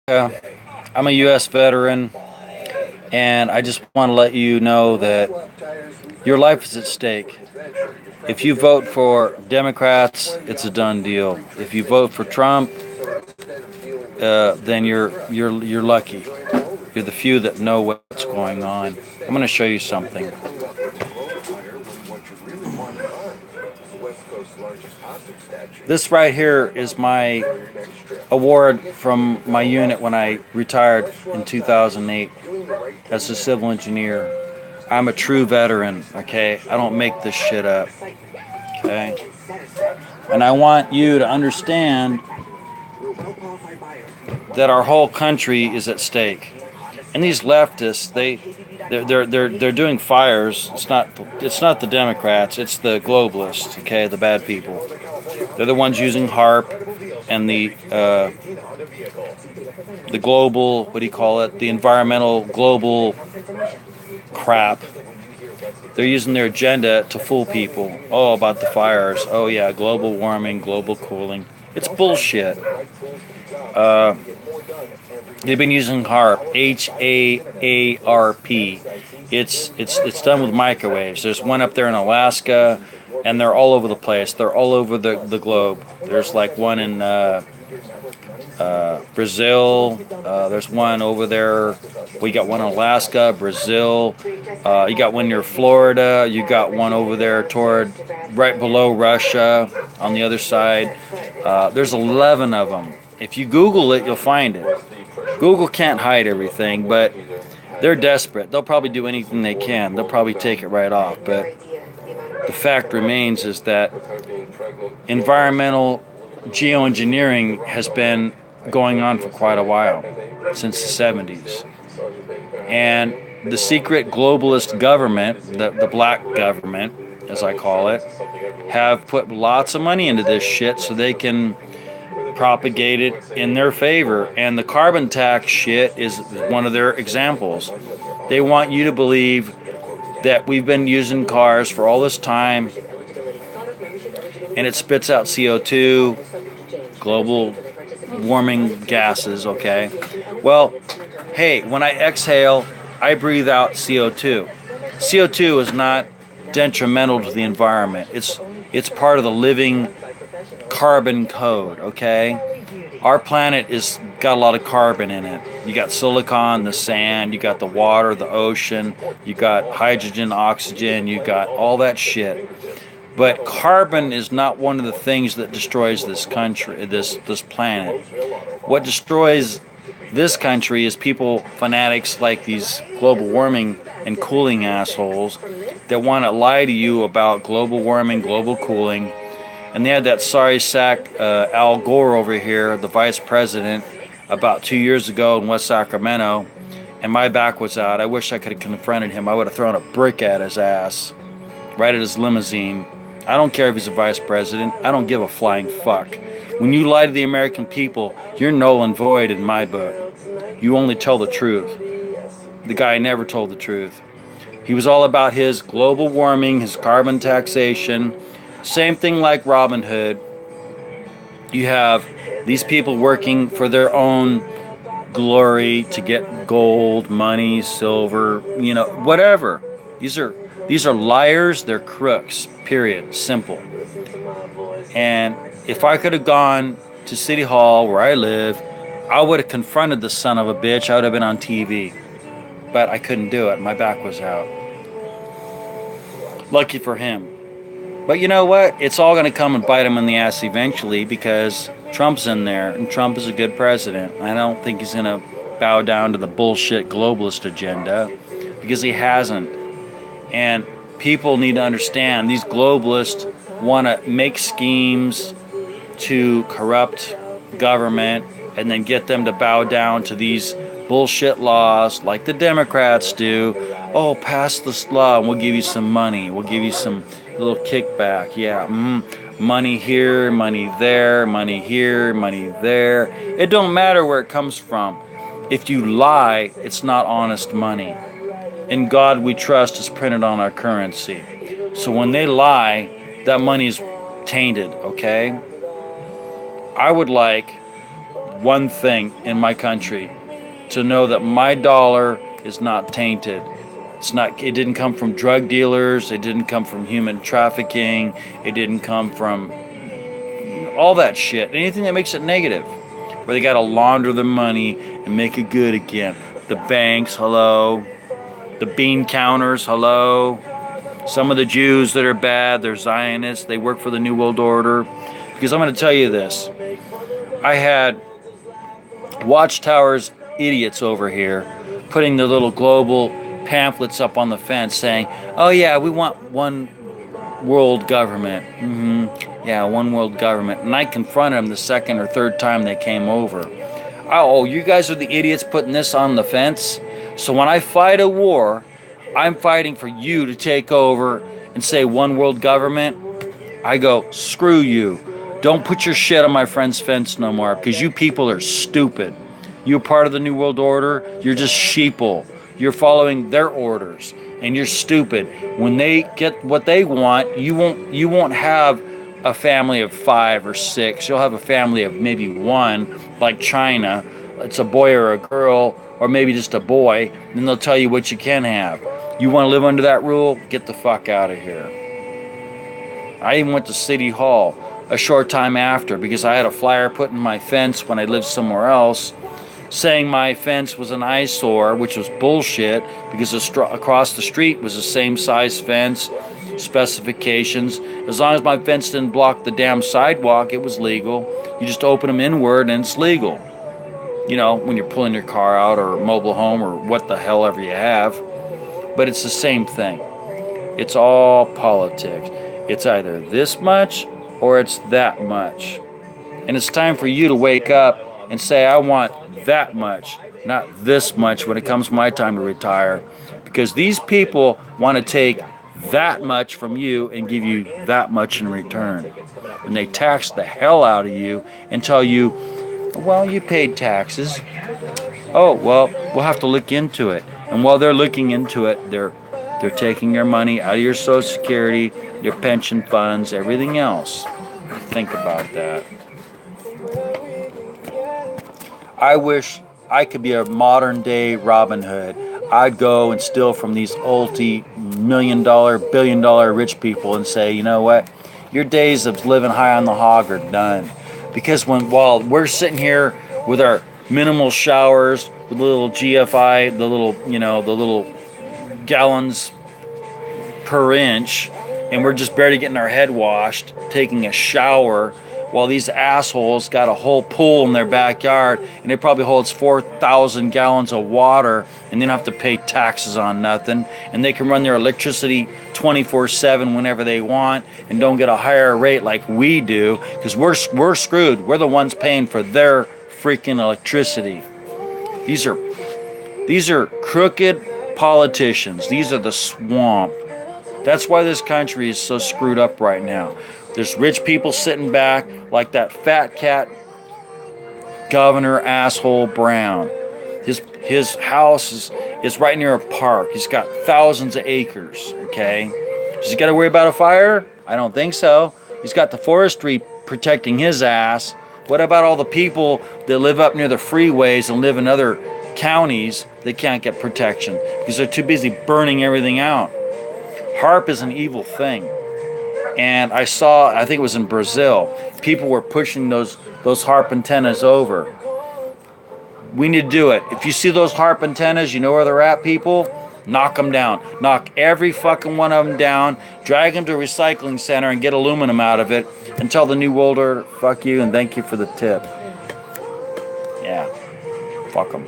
I'm a U.S. veteran, and I just want to let you know that your life is at stake. If you vote for Democrats, it's a done deal. If you vote for Trump, then you're lucky. You're the few that know what's going on. I'm going to show you something. This right here is my award from my unit when I retired in 2008 as a civil engineer. I'm a true veteran, okay? I don't make this shit up, okay? And I want you to understand that our whole country is at stake. And these leftists, they're doing fires. It's not the Democrats, it's the globalists, okay, the bad people. They're the ones using HARP and the global, what do you call it? The environmental global crap. They're using their agenda to fool people. Oh, about the fires. Oh yeah, global warming, global cooling. It's bullshit. Uh, they've been using HARP, HAARP. It's done with microwaves. There's one up there in Alaska, and they're all over the place. They're all over the globe. There's like one in Brazil. There's one over there. We got one in Alaska, Brazil. You got one near Florida. You got one over there toward right below Russia on the other side. There's 11 of them. If you Google it, you'll find it. Google can't hide everything, but they're desperate. They'll probably do anything they can. They'll probably take it right off. But the fact remains is that environmental geoengineering has been going on for quite a while, since the 70s. And the secret globalist government, the black government, as I call it, have put lots of money into this shit so they can propagate it in their favor. And the carbon tax shit is one of their examples. They want you to believe that we've been using cars for all this time and it spits out CO2, global warming gases, okay? Well, hey, when I exhale, I breathe out CO2. CO2 is not detrimental to the environment. It's part of the living carbon code, okay? Our planet is got a lot of carbon in it. You got silicon, the sand, you got the water, the ocean, you got hydrogen, oxygen, you got all that shit. But carbon is not one of the things that destroys this country, this planet. What destroys this country is people, fanatics like these global warming and cooling assholes that want to lie to you about global warming, global cooling. And they had that sorry sack Al Gore over here, the vice president, about 2 years ago in West Sacramento, and my back was out. I wish I could have confronted him. I would have thrown a brick at his ass, right at his limousine. I don't care if he's a vice president. I don't give a flying fuck. When you lie to the American people, you're null and void in my book. You only tell the truth. The guy never told the truth. He was all about his global warming, his carbon taxation. Same thing like Robin Hood. You have these people working for their own glory to get gold, money, silver, whatever. These are liars, they're crooks, period, simple. And if I could have gone to City Hall where I live, I would have confronted the son of a bitch. I would have been on TV. But I couldn't do it. My back was out. Lucky for him. But you know what? It's all going to come and bite him in the ass eventually because Trump's in there, and Trump is a good president. I don't think he's going to bow down to the bullshit globalist agenda because he hasn't. And people need to understand these globalists want to make schemes to corrupt government and then get them to bow down to these bullshit laws like the Democrats do. Oh, pass this law and we'll give you some money. We'll give you some little kickback. Yeah, money here, money there, money here, money there. It don't matter where it comes from. If you lie, it's not honest money. In God we trust is printed on our currency. So when they lie, that money is tainted, okay? I would like one thing in my country, to know that my dollar is not tainted. It didn't come from drug dealers, it didn't come from human trafficking, it didn't come from all that shit. Anything that makes it negative. Where they gotta launder the money and make it good again. The banks, hello. The bean counters, hello. Some of the Jews that are bad, they're Zionists, they work for the New World Order. Because I'm gonna tell you this. I had Watchtower's idiots over here putting the little global pamphlets up on the fence saying, oh yeah, we want one world government. Yeah, one world government. And I confronted them the second or third time they came over. Oh, you guys are the idiots putting this on the fence? So when I fight a war, I'm fighting for you to take over and say one world government. I go, screw you. Don't put your shit on my friend's fence no more, because you people are stupid. You're part of the New World Order. You're just sheeple. You're following their orders, and you're stupid. When they get what they want, you won't have a family of 5 or 6. You'll have a family of maybe 1, like China. It's a boy or a girl, or maybe just a boy. Then they'll tell you what you can have. You want to live under that rule? Get the fuck out of here. I even went to City Hall a short time after because I had a flyer put in my fence when I lived somewhere else saying my fence was an eyesore, which was bullshit because across the street was the same size fence, specifications. As long as my fence didn't block the damn sidewalk, it was legal. You just open them inward and it's legal. You know, when you're pulling your car out or mobile home or what the hell ever you have. But it's the same thing. It's all politics. It's either this much or it's that much. And it's time for you to wake up and say, I want that much, not this much when it comes my time to retire. Because these people want to take that much from you and give you that much in return. And they tax the hell out of you and tell you, well, you paid taxes. Oh, well, we'll have to look into it. And while they're looking into it, they're taking your money out of your Social Security, your pension funds, everything else. Think about that. I wish I could be a modern day Robin Hood. I'd go and steal from these multi-million-dollar, billion-dollar rich people and say, you know what? Your days of living high on the hog are done. Because while we're sitting here with our minimal showers, with the little GFI, the little gallons per inch, and we're just barely getting our head washed, taking a shower, while these assholes got a whole pool in their backyard, and it probably holds 4,000 gallons of water, and they don't have to pay taxes on nothing, and they can run their electricity 24/7 whenever they want, and don't get a higher rate like we do, because we're screwed. We're the ones paying for their freaking electricity. These are crooked politicians. These are the swamp. That's why this country is so screwed up right now. There's rich people sitting back like that fat cat Governor asshole Brown. His house is right near a park. He's got thousands of acres, okay? Does he got to worry about a fire? I don't think so. He's got the forestry protecting his ass. What about all the people that live up near the freeways and live in other counties that can't get protection because they're too busy burning everything out? HAARP is an evil thing. And I think it was in Brazil, people were pushing those HAARP antennas over. We need to do it. If you see those HAARP antennas, you know where they're at, people? Knock them down. Knock every fucking one of them down, drag them to a recycling center and get aluminum out of it, and tell the New World Order, fuck you and thank you for the tip. Yeah, fuck them.